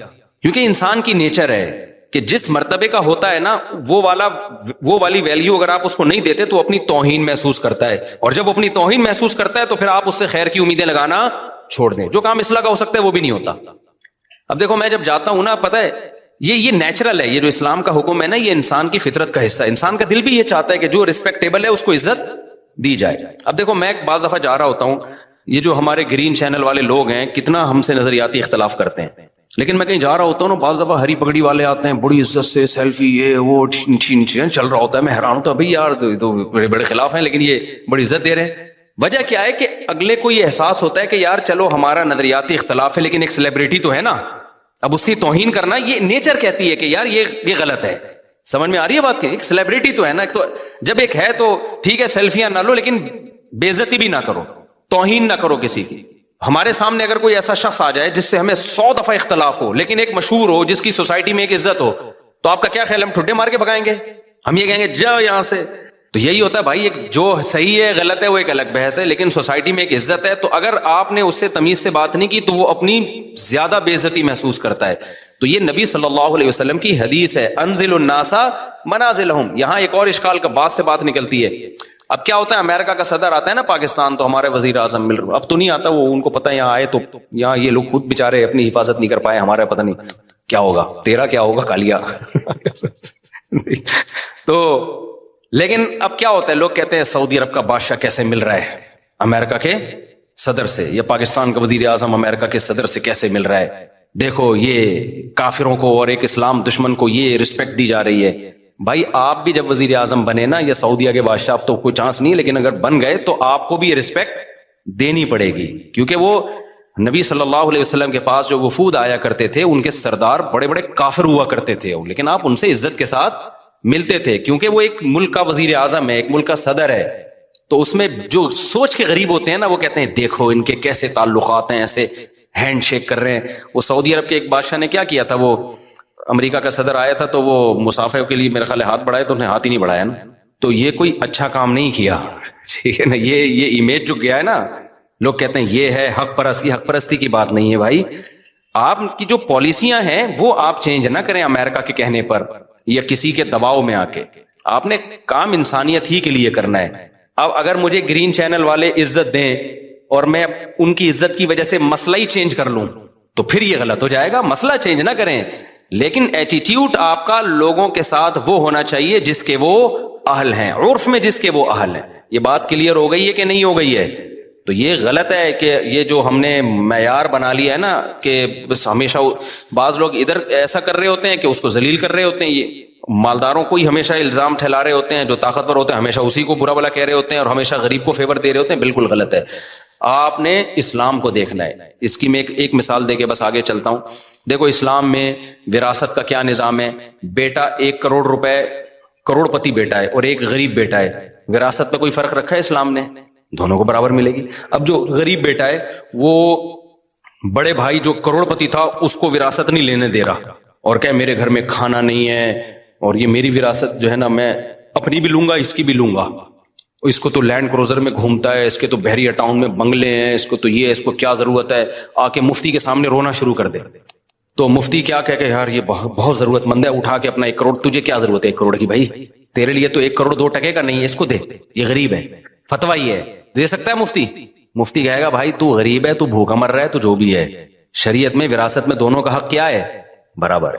کیونکہ انسان کی نیچر ہے کہ جس مرتبے کا ہوتا ہے نا وہ والی ویلیو اگر آپ اس کو نہیں دیتے تو اپنی توہین محسوس کرتا ہے, اور جب اپنی توہین محسوس کرتا ہے تو پھر آپ اس سے خیر کی امیدیں لگانا چھوڑ دیں. جو کام اصلاح کا ہو سکتا ہے وہ بھی نہیں ہوتا. اب دیکھو میں جب جاتا ہوں نا, پتہ ہے یہ نیچرل ہے, یہ جو اسلام کا حکم ہے نا یہ انسان کی فطرت کا حصہ ہے. انسان کا دل بھی یہ چاہتا ہے کہ جو ریسپیکٹیبل ہے اس کو عزت دی جائے. اب دیکھو میں بعض دفعہ جا رہا ہوتا ہوں, یہ جو ہمارے گرین چینل والے لوگ ہیں کتنا ہم سے نظریاتی اختلاف کرتے ہیں, لیکن میں کہیں جا رہا ہوتا ہوں نا, بعض دفعہ ہری پگڑی والے آتے ہیں بڑی عزت سے, سیلفی یہ وہ چل رہا ہوتا ہے. میں حیران ہوتا ہوں بھائی یار تو بڑے بڑے خلاف ہیں لیکن یہ بڑی عزت دے رہے ہیں. وجہ کیا ہے کہ اگلے کو یہ احساس ہوتا ہے کہ یار چلو ہمارا نظریاتی اختلاف ہے لیکن ایک سیلیبریٹی تو ہے نا, اب اس کی توہین کرنا یہ نیچر کہتی ہے کہ یار یہ غلط ہے. سمجھ میں آ رہی ہے بات, کی ایک سیلیبریٹی تو ہے نا, تو جب ایک ہے تو ٹھیک ہے سیلفیاں نہ لو لیکن بے عزتی بھی نہ کرو, توہین نہ کرو کسی کی. ہمارے سامنے اگر کوئی ایسا شخص آ جائے جس سے ہمیں 100 دفعہ اختلاف ہو لیکن ایک مشہور ہو جس کی سوسائٹی میں ایک عزت ہو, تو آپ کا کیا خیال ہے, ہم ٹھڈے مار کے بھگائیں گے, ہم یہ کہیں گے جاؤ یہاں سے. تو یہی ہوتا ہے بھائی, ایک جو صحیح ہے غلط ہے وہ ایک الگ بحث ہے, لیکن سوسائٹی میں ایک عزت ہے, تو اگر آپ نے اس سے تمیز سے بات نہیں کی تو وہ اپنی زیادہ بے عزتی محسوس کرتا ہے. تو یہ نبی صلی اللہ علیہ وسلم کی حدیث ہے, انزل الناس منازلہم. یہاں ایک اور اشکال کا بات سے بات نکلتی ہے. اب کیا ہوتا ہے, امریکہ کا صدر آتا ہے نا پاکستان, تو ہمارے وزیر اعظم مل رہا, اب تو نہیں آتا وہ, ان کو پتہ ہے یہاں آئے تو یہاں یہ لوگ خود بےچارے اپنی حفاظت نہیں کر پائے, ہمارا پتہ نہیں کیا ہوگا, تیرا کیا ہوگا کالیا. تو لیکن اب کیا ہوتا ہے, لوگ کہتے ہیں سعودی عرب کا بادشاہ کیسے مل رہا ہے امریکہ کے صدر سے, یا پاکستان کا وزیر اعظم امریکہ کے صدر سے کیسے مل رہا ہے, دیکھو یہ کافروں کو اور ایک اسلام دشمن کو یہ رسپیکٹ دی جا رہی ہے. بھائی آپ بھی جب وزیر اعظم بنے نا, یا سعودیہ کے بادشاہ, اب تو کوئی چانس نہیں, لیکن اگر بن گئے تو آپ کو بھی یہ رسپیکٹ دینی پڑے گی, کیونکہ وہ نبی صلی اللہ علیہ وسلم کے پاس جو وفود آیا کرتے تھے ان کے سردار بڑے بڑے کافر ہوا کرتے تھے، لیکن آپ ان سے عزت کے ساتھ ملتے تھے، کیونکہ وہ ایک ملک کا وزیر اعظم ہے، ایک ملک کا صدر ہے، تو اس میں جو سوچ کے غریب ہوتے ہیں نا، وہ کہتے ہیں دیکھو ان کے کیسے تعلقات ہیں، ایسے ہینڈ شیک کر رہے ہیں۔ وہ سعودی عرب کے ایک بادشاہ نے کیا کیا تھا، وہ امریکہ کا صدر آیا تھا تو وہ مسافر کے لیے میرے خیال ہاتھ بڑھائے تو انہیں ہاتھ ہی نہیں بڑھایا نا، تو یہ کوئی اچھا کام نہیں کیا، ٹھیک ہے نا۔ یہ امیج جو گیا ہے نا، لوگ کہتے ہیں یہ ہے حق پرستی، حق پرستی کی بات نہیں ہے بھائی۔ آپ کی جو پالیسیاں ہیں وہ آپ چینج نہ کریں امریکہ کے کہنے پر یا کسی کے دباؤ میں آ کے، آپ نے کام انسانیت ہی کے لیے کرنا ہے۔ اب اگر مجھے گرین چینل والے عزت دیں اور میں ان کی عزت کی وجہ سے مسئلہ ہی چینج کر لوں تو پھر یہ غلط ہو جائے گا۔ مسئلہ چینج نہ کریں، لیکن ایٹیٹیوڈ آپ کا لوگوں کے ساتھ وہ ہونا چاہیے جس کے وہ اہل ہیں، عرف میں جس کے وہ اہل ہیں۔ یہ بات کلیئر ہو گئی ہے کہ نہیں ہو گئی ہے؟ تو یہ غلط ہے کہ یہ جو ہم نے معیار بنا لیا ہے نا کہ بس ہمیشہ بعض لوگ ادھر ایسا کر رہے ہوتے ہیں کہ اس کو ذلیل کر رہے ہوتے ہیں، یہ مالداروں کو ہی ہمیشہ الزام ٹھہلا رہے ہوتے ہیں، جو طاقتور ہوتے ہیں ہمیشہ اسی کو برا بلا کہہ رہے ہوتے ہیں، اور ہمیشہ غریب کو فیور دے رہے ہوتے ہیں۔ بالکل غلط ہے۔ آپ نے اسلام کو دیکھنا ہے۔ اس کی میں ایک مثال دے کے بس آگے چلتا ہوں۔ دیکھو اسلام میں وراثت کا کیا نظام ہے؟ بیٹا 1 کروڑ روپے، کروڑ پتی بیٹا ہے اور ایک غریب بیٹا ہے، وراثت میں کوئی فرق رکھا ہے اسلام نے؟ دونوں کو برابر ملے گی۔ اب جو غریب بیٹا ہے وہ بڑے بھائی جو کروڑ پتی تھا اس کو وراثت نہیں لینے دے رہا، اور کہ میرے گھر میں کھانا نہیں ہے اور یہ میری وراثت جو ہے نا میں اپنی بھی لوں گا اس کی بھی لوں گا، اس کو تو لینڈ کروزر میں گھومتا ہے، اس کے تو بحریہ ٹاؤن میں بنگلے ہیں، اس کو تو یہ، اس کو کیا ضرورت ہے، آ کے مفتی کے سامنے رونا شروع کر دے۔ تو مفتی کیا کہہ کہ یار یہ بہت ضرورت مند ہے، اٹھا کے اپنا 1 کروڑ، تجھے کیا ضرورت ہے 1 کروڑ کی بھائی، تیرے لیے تو 1 کروڑ 2 ٹکے کا نہیں ہے، اس کو دے، یہ غریب ہے، فتویٰ یہ ہے، دے سکتا ہے مفتی؟ مفتی کہے گا بھائی تو غریب ہے، تو بھوکا مر رہا ہے، تو جو بھی ہے، شریعت میں وراثت میں دونوں کا حق کیا ہے؟ برابر ہے۔